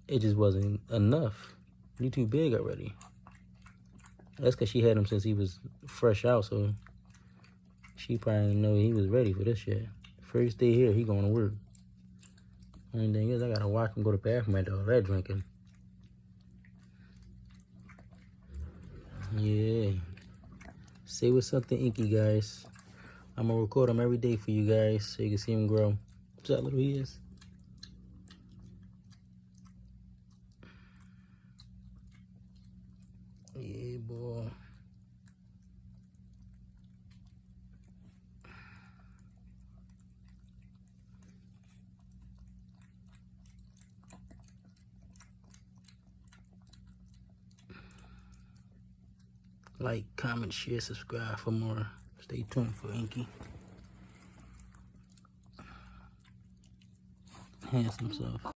it just wasn't enough. You too big already. That's because she had him since he was fresh out, so she probably didn't know he was ready for this shit. First day here, he going to work. Only thing is, I gotta watch him go to the bathroom after all that drinking. Yeah. Say what's up to Inky, guys. I'm gonna record him every day for you guys so you can see him grow. See how little he is? Yeah, boy. Like, comment, share, subscribe for more. Stay tuned for Inky. Handsome self.